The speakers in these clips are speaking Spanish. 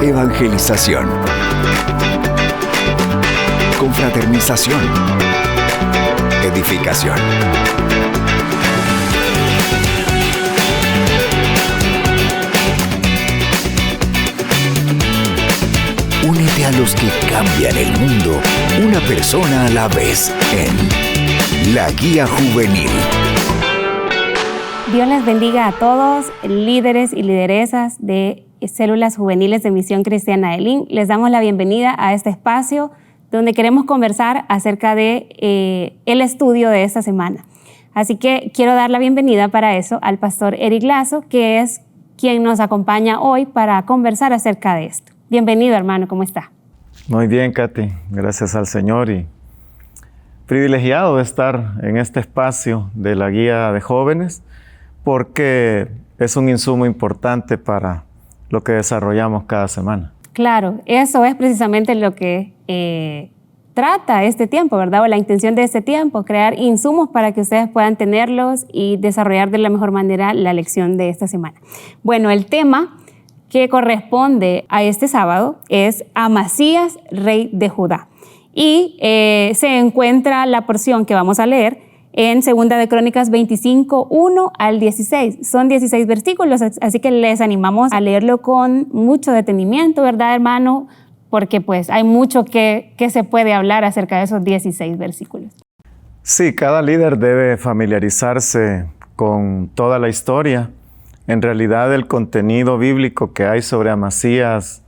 Evangelización. Confraternización. Edificación. Únete a los que cambian el mundo, una persona a la vez, en La Guía Juvenil. Dios les bendiga a todos, líderes y lideresas de células juveniles de Misión Cristiana Elim. Les damos la bienvenida a este espacio donde queremos conversar acerca de el estudio de esta semana. Así que quiero dar la bienvenida para eso al pastor Eric Lazo, que es quien nos acompaña hoy para conversar acerca de esto. Bienvenido, hermano, ¿cómo está? Muy bien, Katy, gracias al Señor y privilegiado de estar en este espacio de la guía de jóvenes porque es un insumo importante para lo que desarrollamos cada semana. Claro, eso es precisamente lo que trata este tiempo, ¿verdad? O la intención de este tiempo, crear insumos para que ustedes puedan tenerlos y desarrollar de la mejor manera la lección de esta semana. Bueno, el tema que corresponde a este sábado es Amasías, rey de Judá. Y se encuentra la porción que vamos a leer en 2 de Crónicas 25, 1 al 16. Son 16 versículos, así que les animamos a leerlo con mucho detenimiento, ¿verdad, hermano? Porque pues hay mucho que se puede hablar acerca de esos 16 versículos. Sí, cada líder debe familiarizarse con toda la historia. En realidad, el contenido bíblico que hay sobre Amasías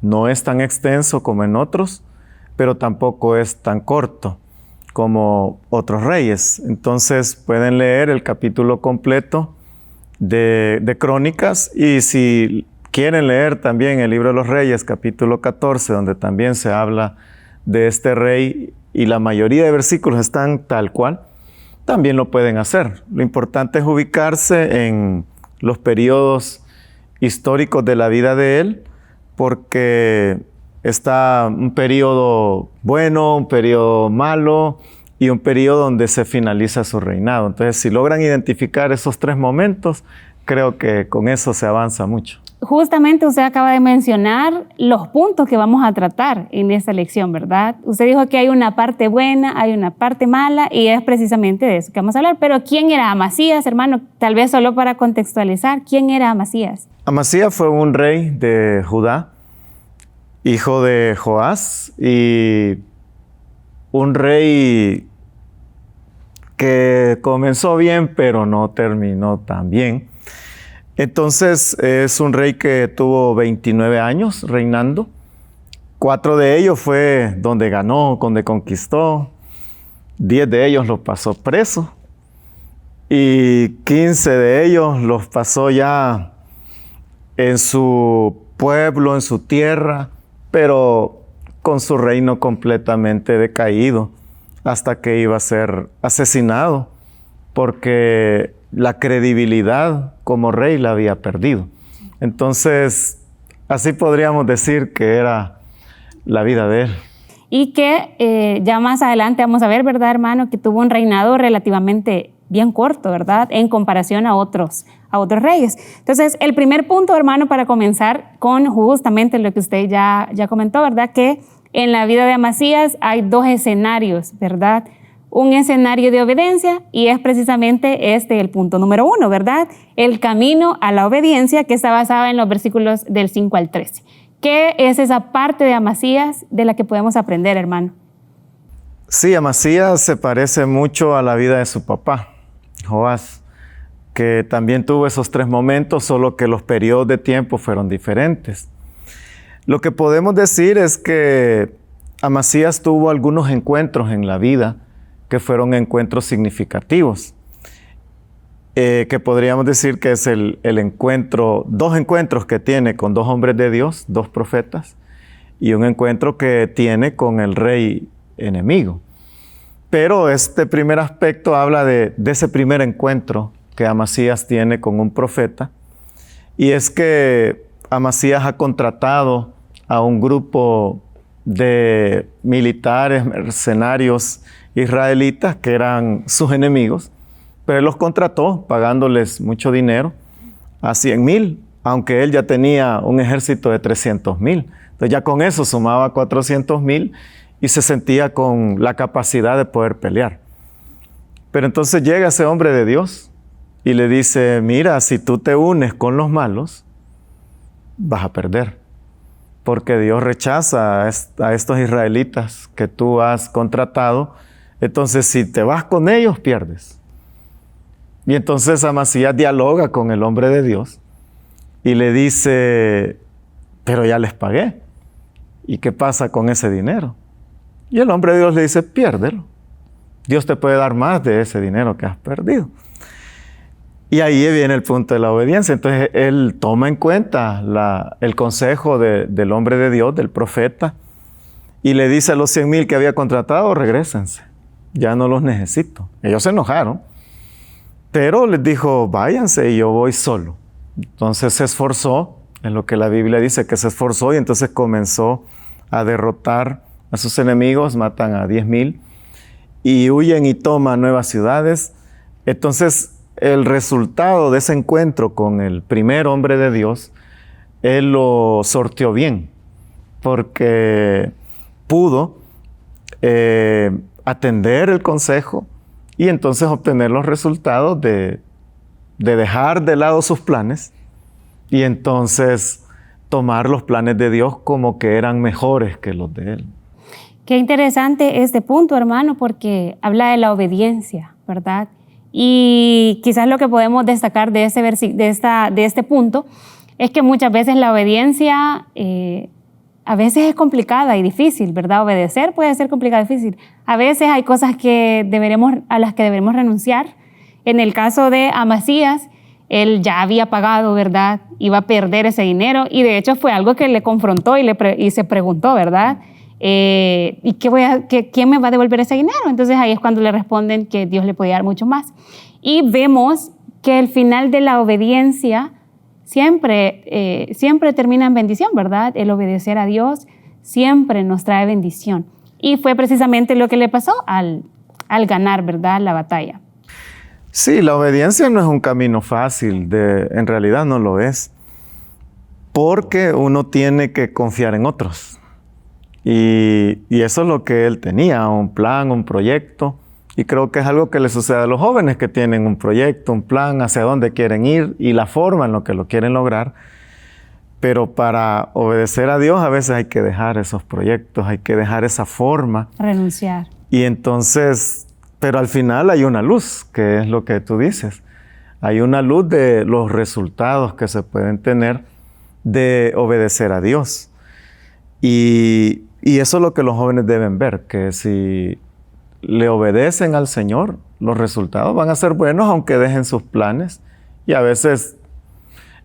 no es tan extenso como en otros, pero tampoco es tan corto como otros reyes. Entonces, pueden leer el capítulo completo de Crónicas y si quieren leer también el libro de los Reyes, capítulo 14, donde también se habla de este rey y la mayoría de versículos están tal cual, también lo pueden hacer. Lo importante es ubicarse en los periodos históricos de la vida de él, porque está un periodo bueno, un periodo malo y un periodo donde se finaliza su reinado. Entonces, si logran identificar esos tres momentos, creo que con eso se avanza mucho. Justamente usted acaba de mencionar los puntos que vamos a tratar en esta lección, ¿verdad? Usted dijo que hay una parte buena, hay una parte mala, y es precisamente de eso que vamos a hablar. Pero ¿quién era Amasías, hermano? Tal vez solo para contextualizar, ¿quién era Amasías? Amasías fue un rey de Judá, hijo de Joás, y un rey que comenzó bien, pero no terminó tan bien. Entonces, es un rey que tuvo 29 años reinando. 4 de ellos fue donde ganó, donde conquistó. 10 de ellos los pasó preso. Y 15 de ellos los pasó ya en su pueblo, en su tierra, pero con su reino completamente decaído, hasta que iba a ser asesinado, porque la credibilidad como rey la había perdido. Entonces, así podríamos decir que era la vida de él. Y que ya más adelante vamos a ver, ¿verdad, hermano? Que tuvo un reinado relativamente bien corto, ¿verdad? En comparación a otros reyes. Entonces, el primer punto, hermano, para comenzar con justamente lo que usted ya comentó, ¿verdad? Que en la vida de Amasías hay 2 escenarios, ¿verdad? Un escenario de obediencia y es precisamente el punto número 1, ¿verdad? El camino a la obediencia, que está basado en los versículos del 5 al 13. ¿Qué es esa parte de Amasías de la que podemos aprender, hermano? Sí, Amasías se parece mucho a la vida de su papá, Joás, que también tuvo esos 3 momentos, solo que los periodos de tiempo fueron diferentes. Lo que podemos decir es que Amasías tuvo algunos encuentros en la vida que fueron encuentros significativos, que podríamos decir que es dos encuentros que tiene con 2 hombres de Dios, 2 profetas, y un encuentro que tiene con el rey enemigo. Pero este primer aspecto habla de ese primer encuentro que Amasías tiene con un profeta, y es que Amasías ha contratado a un grupo de militares, mercenarios israelitas que eran sus enemigos, pero él los contrató pagándoles mucho dinero, a 100,000 aunque él ya tenía un ejército de 300,000. Entonces ya con eso sumaba 400,000 y se sentía con la capacidad de poder pelear. Pero entonces llega ese hombre de Dios y le dice, mira, si tú te unes con los malos, vas a perder. Porque Dios rechaza a estos israelitas que tú has contratado. Entonces, si te vas con ellos, pierdes. Y entonces Amasías dialoga con el hombre de Dios y le dice, pero ya les pagué. ¿Y qué pasa con ese dinero? Y el hombre de Dios le dice, piérdelo. Dios te puede dar más de ese dinero que has perdido. Y ahí viene el punto de la obediencia. Entonces él toma en cuenta el consejo del hombre de Dios, del profeta, y le dice a los 100,000 que había contratado, regrésense, ya no los necesito. Ellos se enojaron, pero les dijo, váyanse y yo voy solo. Entonces se esforzó, en lo que la Biblia dice que se esforzó, y entonces comenzó a derrotar a sus enemigos, matan a 10,000 y huyen y toman nuevas ciudades. Entonces el resultado de ese encuentro con el primer hombre de Dios, él lo sorteó bien, porque pudo atender el consejo y entonces obtener los resultados de dejar de lado sus planes y entonces tomar los planes de Dios como que eran mejores que los de él. Qué interesante este punto, hermano, porque habla de la obediencia, ¿verdad? Y quizás lo que podemos destacar de este punto es que muchas veces la obediencia a veces es complicada y difícil, ¿verdad? Obedecer puede ser complicado y difícil. A veces hay cosas a las que debemos renunciar. En el caso de Amasías, él ya había pagado, ¿verdad? Iba a perder ese dinero y de hecho fue algo que le confrontó y se preguntó, ¿verdad? ¿Y quién me va a devolver ese dinero? Entonces ahí es cuando le responden que Dios le puede dar mucho más. Y vemos que el final de la obediencia siempre termina en bendición, ¿verdad? El obedecer a Dios siempre nos trae bendición. Y fue precisamente lo que le pasó al ganar, ¿verdad? La batalla. Sí, la obediencia no es un camino fácil, en realidad no lo es, porque uno tiene que confiar en otros. Y eso es lo que él tenía, un plan, un proyecto. Y creo que es algo que le sucede a los jóvenes que tienen un proyecto, un plan, hacia dónde quieren ir y la forma en la que lo quieren lograr. Pero para obedecer a Dios a veces hay que dejar esos proyectos, hay que dejar esa forma. Renunciar. Y entonces, pero al final hay una luz, que es lo que tú dices. Hay una luz de los resultados que se pueden tener de obedecer a Dios. Y eso es lo que los jóvenes deben ver, que si le obedecen al Señor, los resultados van a ser buenos, aunque dejen sus planes. Y a veces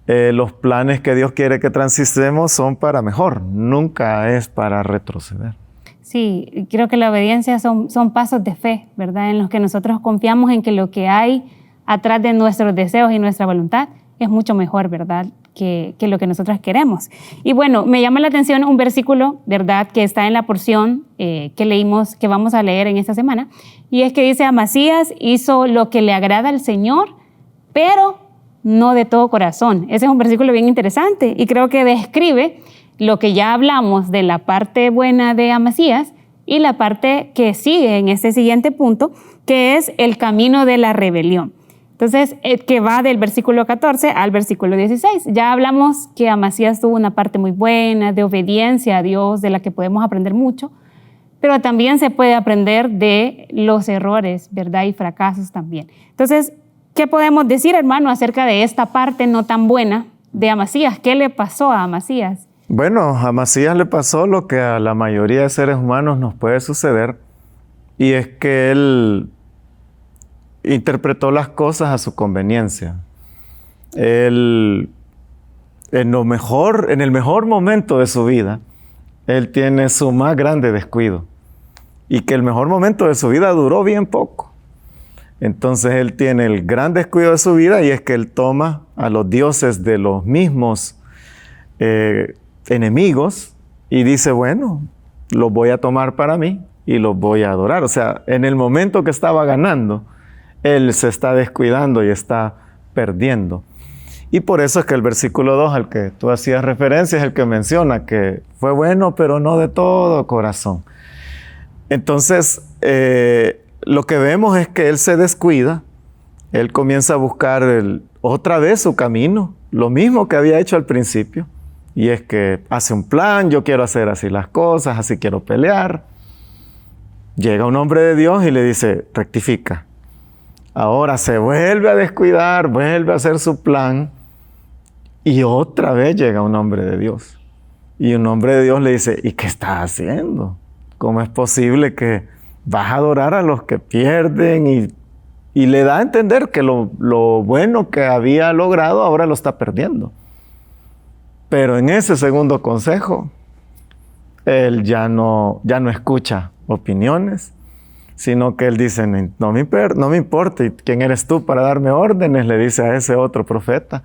los planes que Dios quiere que transitemos son para mejor, nunca es para retroceder. Sí, creo que la obediencia son pasos de fe, ¿verdad? En los que nosotros confiamos en que lo que hay atrás de nuestros deseos y nuestra voluntad es mucho mejor, ¿verdad? Que lo que nosotros queremos. Y bueno, me llama la atención un versículo, ¿verdad? Que está en la porción que leímos, que vamos a leer en esta semana. Y es que dice, Amasías hizo lo que le agrada al Señor, pero no de todo corazón. Ese es un versículo bien interesante y creo que describe lo que ya hablamos de la parte buena de Amasías y la parte que sigue en este siguiente punto, que es el camino de la rebelión. Entonces, que va del versículo 14 al versículo 16. Ya hablamos que Amasías tuvo una parte muy buena de obediencia a Dios, de la que podemos aprender mucho, pero también se puede aprender de los errores, ¿verdad? Y fracasos también. Entonces, ¿qué podemos decir, hermano, acerca de esta parte no tan buena de Amasías? ¿Qué le pasó a Amasías? Bueno, a Amasías le pasó lo que a la mayoría de seres humanos nos puede suceder, y es que él interpretó las cosas a su conveniencia. Él, en el mejor momento de su vida, él tiene su más grande descuido, y que el mejor momento de su vida duró bien poco. Entonces él tiene el gran descuido de su vida, y es que él toma a los dioses de los mismos enemigos y dice, bueno, los voy a tomar para mí y los voy a adorar. O sea, en el momento que estaba ganando, él se está descuidando y está perdiendo. Y por eso es que el versículo 2 al que tú hacías referencia es el que menciona que fue bueno, pero no de todo corazón. Entonces, lo que vemos es que él se descuida, él comienza a buscar otra vez su camino, lo mismo que había hecho al principio, y es que hace un plan, yo quiero hacer así las cosas, así quiero pelear. Llega un hombre de Dios y le dice, rectifica. Ahora se vuelve a descuidar, vuelve a hacer su plan, y otra vez llega un hombre de Dios. Y un hombre de Dios le dice, ¿y qué estás haciendo? ¿Cómo es posible que vas a adorar a los que pierden? Y le da a entender que lo bueno que había logrado ahora lo está perdiendo. Pero en ese segundo consejo, él ya no escucha opiniones, sino que él dice, no me importa, ¿y quién eres tú para darme órdenes? Le dice a ese otro profeta.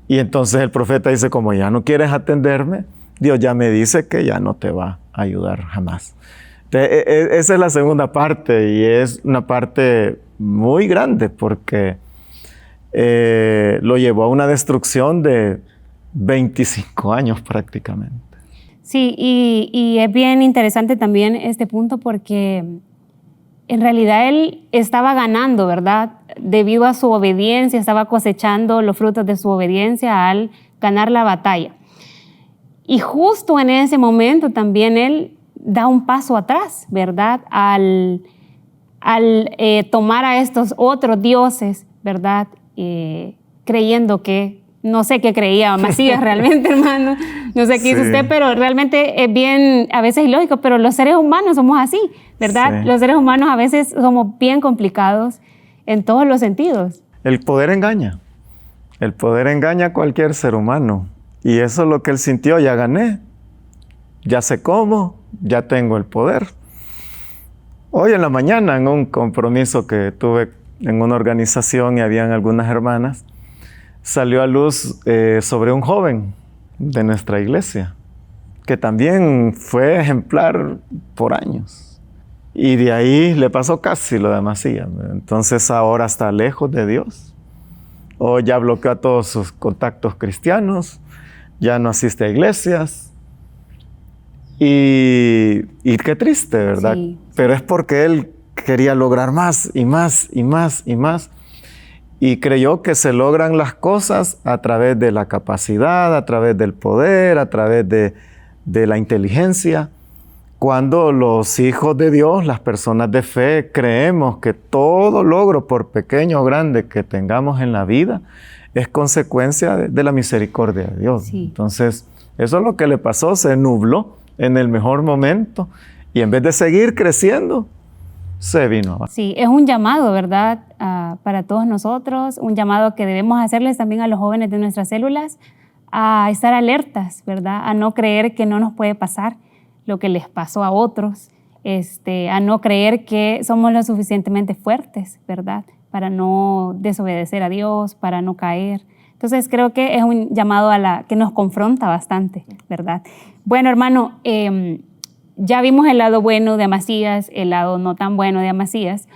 Y entonces el profeta dice, como ya no quieres atenderme, Dios ya me dice que ya no te va a ayudar jamás. Entonces, esa es la segunda parte, y es una parte muy grande porque lo llevó a una destrucción de 25 años prácticamente. Sí, y es bien interesante también este punto porque en realidad él estaba ganando, ¿verdad? Debido a su obediencia, estaba cosechando los frutos de su obediencia al ganar la batalla. Y justo en ese momento también él da un paso atrás, ¿verdad? Al tomar a estos otros dioses, ¿verdad? Creyendo que, no sé qué creía Amasías realmente, hermano, no sé qué hizo usted, pero realmente es bien, a veces ilógico, pero los seres humanos somos así, ¿verdad? Sí. Los seres humanos a veces somos bien complicados en todos los sentidos. El poder engaña a cualquier ser humano, y eso es lo que él sintió: ya gané, ya sé cómo, ya tengo el poder. Hoy en la mañana, en un compromiso que tuve en una organización y habían algunas hermanas, salió a luz sobre un joven de nuestra iglesia, que también fue ejemplar por años. Y de ahí le pasó casi lo de Amasías. Entonces ahora está lejos de Dios. O ya bloqueó a todos sus contactos cristianos, ya no asiste a iglesias. Y qué triste, ¿verdad? Sí. Pero es porque él quería lograr más y más y más y más. Y creyó que se logran las cosas a través de la capacidad, a través del poder, a través de la inteligencia. Cuando los hijos de Dios, las personas de fe, creemos que todo logro, por pequeño o grande que tengamos en la vida, es consecuencia de la misericordia de Dios. Sí. Entonces, eso es lo que le pasó, se nubló en el mejor momento y en vez de seguir creciendo, se vino abajo. Sí, es un llamado, ¿verdad? Para todos nosotros, un llamado que debemos hacerles también a los jóvenes de nuestras células, a estar alertas, ¿verdad? A no creer que no nos puede pasar lo que les pasó a otros, a no creer que somos lo suficientemente fuertes, ¿verdad? Para no desobedecer a Dios, para no caer. Entonces creo que es un llamado que nos confronta bastante, ¿verdad? Bueno, hermano, ya vimos el lado bueno de Amasías, el lado no tan bueno de Amasías,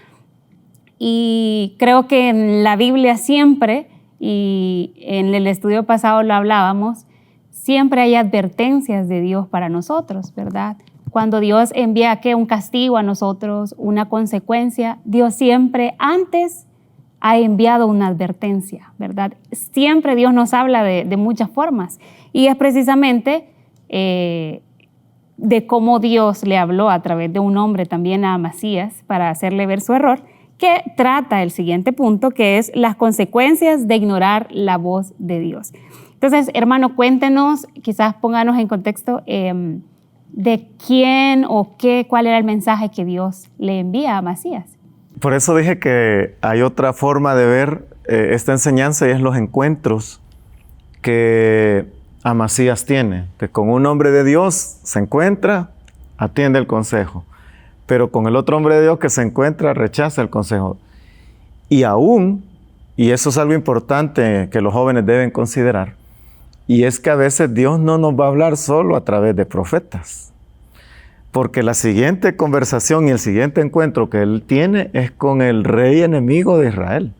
y creo que en la Biblia siempre, y en el estudio pasado lo hablábamos, siempre hay advertencias de Dios para nosotros, ¿verdad? Cuando Dios envía un castigo a nosotros, una consecuencia, Dios siempre antes ha enviado una advertencia, ¿verdad? Siempre Dios nos habla de muchas formas, y es precisamente de cómo Dios le habló a través de un hombre también a Amasías para hacerle ver su error, que trata el siguiente punto, que es las consecuencias de ignorar la voz de Dios. Entonces, hermano, cuéntenos, quizás pónganos en contexto de quién o cuál era el mensaje que Dios le envía a Amasías. Por eso dije que hay otra forma de ver esta enseñanza, y es los encuentros que Amasías tiene, que con un hombre de Dios se encuentra, atiende el consejo, pero con el otro hombre de Dios que se encuentra, rechaza el consejo. Y aún, y eso es algo importante que los jóvenes deben considerar, y es que a veces Dios no nos va a hablar solo a través de profetas, porque la siguiente conversación y el siguiente encuentro que él tiene es con el rey enemigo de Israel.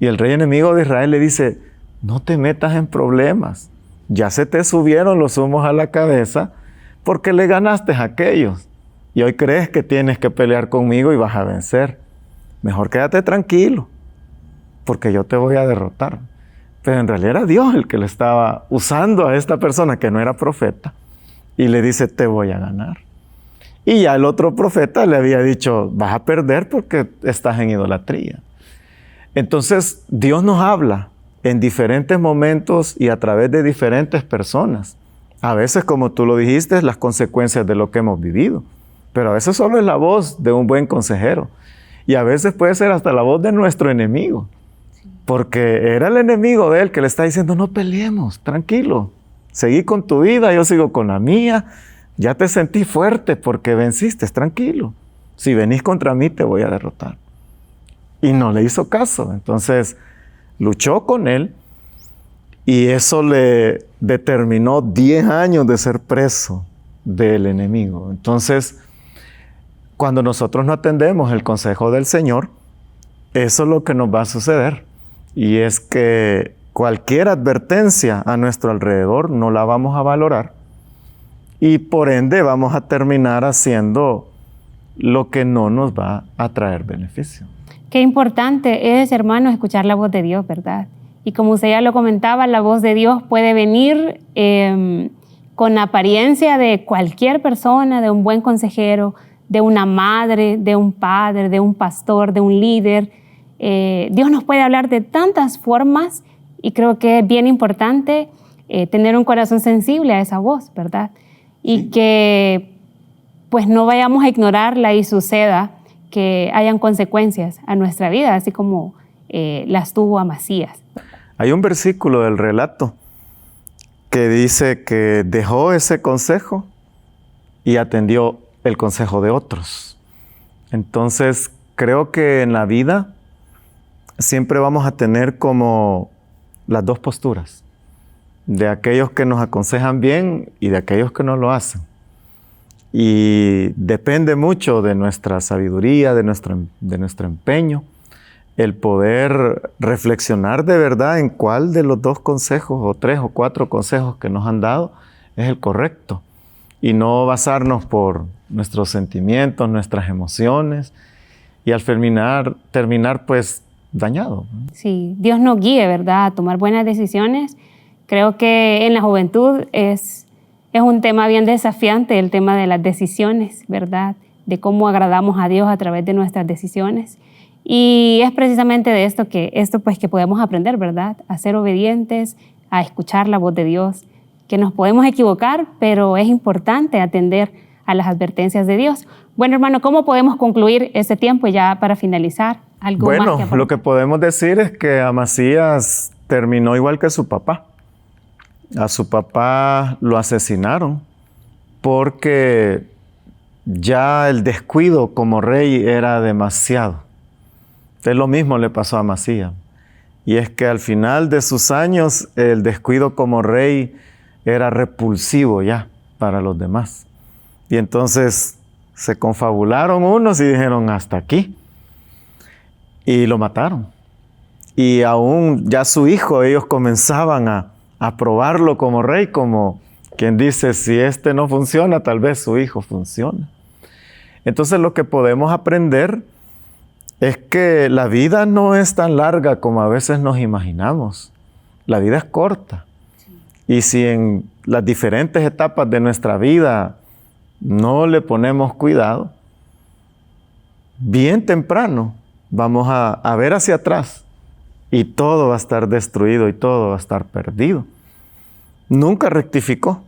Y el rey enemigo de Israel le dice: no te metas en problemas. Ya se te subieron los humos a la cabeza porque le ganaste a aquellos. Y hoy crees que tienes que pelear conmigo y vas a vencer. Mejor quédate tranquilo, porque yo te voy a derrotar. Pero en realidad era Dios el que le estaba usando a esta persona que no era profeta y le dice, te voy a ganar. Y ya el otro profeta le había dicho, vas a perder porque estás en idolatría. Entonces, Dios nos habla en diferentes momentos y a través de diferentes personas. A veces, como tú lo dijiste, las consecuencias de lo que hemos vivido. Pero a veces solo es la voz de un buen consejero. Y a veces puede ser hasta la voz de nuestro enemigo. Porque era el enemigo de él que le está diciendo, no peleemos, tranquilo. Seguí con tu vida, yo sigo con la mía. Ya te sentí fuerte porque venciste, tranquilo. Si venís contra mí, te voy a derrotar. Y no le hizo caso. Entonces, luchó con él y eso le determinó 10 años de ser preso del enemigo. Entonces, cuando nosotros no atendemos el consejo del Señor, eso es lo que nos va a suceder. Y es que cualquier advertencia a nuestro alrededor no la vamos a valorar y por ende vamos a terminar haciendo lo que no nos va a traer beneficio. Qué importante es, hermanos, escuchar la voz de Dios, ¿verdad? Y como usted ya lo comentaba, la voz de Dios puede venir con apariencia de cualquier persona, de un buen consejero, de una madre, de un padre, de un pastor, de un líder. Dios nos puede hablar de tantas formas y creo que es bien importante tener un corazón sensible a esa voz, ¿verdad? Y que pues no vayamos a ignorarla y suceda que hayan consecuencias a nuestra vida, así como las tuvo Amasías. Hay un versículo del relato que dice que dejó ese consejo y atendió el consejo de otros. Entonces, creo que en la vida siempre vamos a tener como las dos posturas, de aquellos que nos aconsejan bien y de aquellos que no lo hacen. Y depende mucho de nuestra sabiduría, de nuestro empeño, el poder reflexionar de verdad en cuál de los dos consejos o 3 o 4 consejos que nos han dado es el correcto y no basarnos por nuestros sentimientos, nuestras emociones y al terminar pues dañado. Sí, Dios nos guíe, ¿verdad?, a tomar buenas decisiones. Creo que en la juventud es un tema bien desafiante el tema de las decisiones, ¿verdad?, de cómo agradamos a Dios a través de nuestras decisiones. Y es precisamente de esto que podemos aprender, ¿verdad?, a ser obedientes, a escuchar la voz de Dios, que nos podemos equivocar, pero es importante atender a las advertencias de Dios. Bueno, hermano, ¿cómo podemos concluir este tiempo ya para finalizar? Bueno, lo que podemos decir es que Amasías terminó igual que su papá. A su papá lo asesinaron porque ya el descuido como rey era demasiado. Entonces, lo mismo le pasó a Amasías. Y es que al final de sus años el descuido como rey era repulsivo ya para los demás. Y entonces se confabularon unos y dijeron hasta aquí. Y lo mataron. Y aún ya su hijo, ellos comenzaban a probarlo como rey, como quien dice, si este no funciona, tal vez su hijo funciona. Entonces lo que podemos aprender es que la vida no es tan larga como a veces nos imaginamos. La vida es corta. Y si en las diferentes etapas de nuestra vida no le ponemos cuidado, bien temprano vamos a ver hacia atrás y todo va a estar destruido y todo va a estar perdido. Nunca rectificó.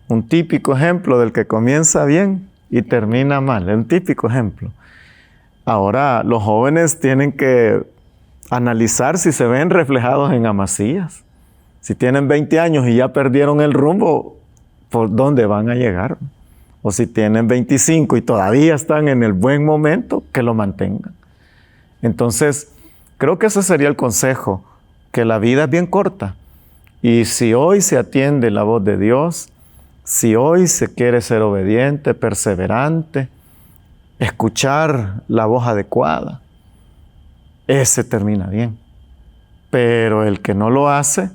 Un típico ejemplo del que comienza bien y termina mal. Un típico ejemplo. Ahora los jóvenes tienen que analizar si se ven reflejados en Amasías. Si tienen 20 años y ya perdieron el rumbo, ¿por dónde van a llegar? O si tienen 25 y todavía están en el buen momento, que lo mantengan. Entonces, creo que ese sería el consejo, que la vida es bien corta. Y si hoy se atiende la voz de Dios, si hoy se quiere ser obediente, perseverante, escuchar la voz adecuada, ese termina bien. Pero el que no lo hace,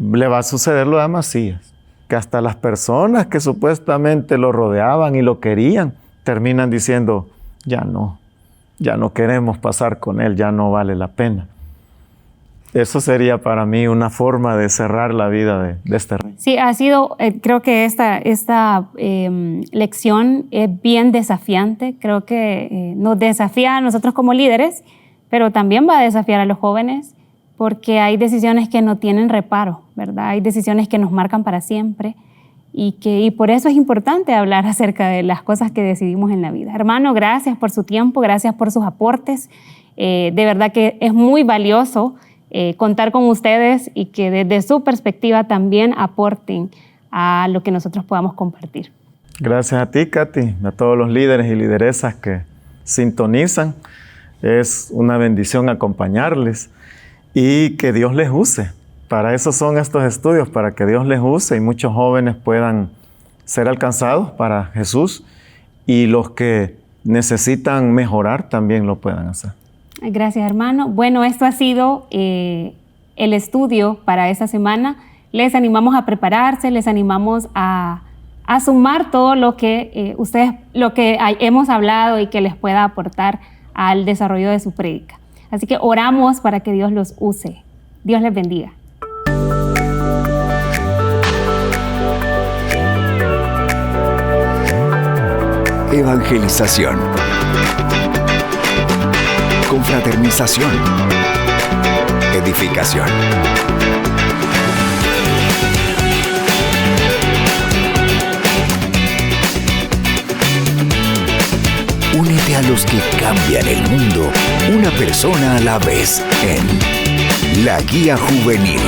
le va a suceder lo de Amasías, que hasta las personas que supuestamente lo rodeaban y lo querían, terminan diciendo, ya no queremos pasar con él, ya no vale la pena. Eso sería para mí una forma de cerrar la vida de este rey. Sí, ha sido, creo que esta lección es bien desafiante. Creo que nos desafía a nosotros como líderes, pero también va a desafiar a los jóvenes, porque hay decisiones que no tienen reparo, ¿verdad? Hay decisiones que nos marcan para siempre y por eso es importante hablar acerca de las cosas que decidimos en la vida. Hermano, gracias por su tiempo, gracias por sus aportes. De verdad que es muy valioso contar con ustedes y que desde su perspectiva también aporten a lo que nosotros podamos compartir. Gracias a ti, Katy, a todos los líderes y lideresas que sintonizan. Es una bendición acompañarles y que Dios les use. Para eso son estos estudios, para que Dios les use y muchos jóvenes puedan ser alcanzados para Jesús y los que necesitan mejorar también lo puedan hacer. Gracias, hermano. Bueno, esto ha sido el estudio para esta semana. Les animamos a prepararse, les animamos a sumar todo lo que hemos hablado y que les pueda aportar al desarrollo de su prédica. Así que oramos para que Dios los use. Dios les bendiga. Evangelización. Confraternización. Edificación. Únete a los que cambian el mundo, una persona a la vez, en La Guía Juvenil.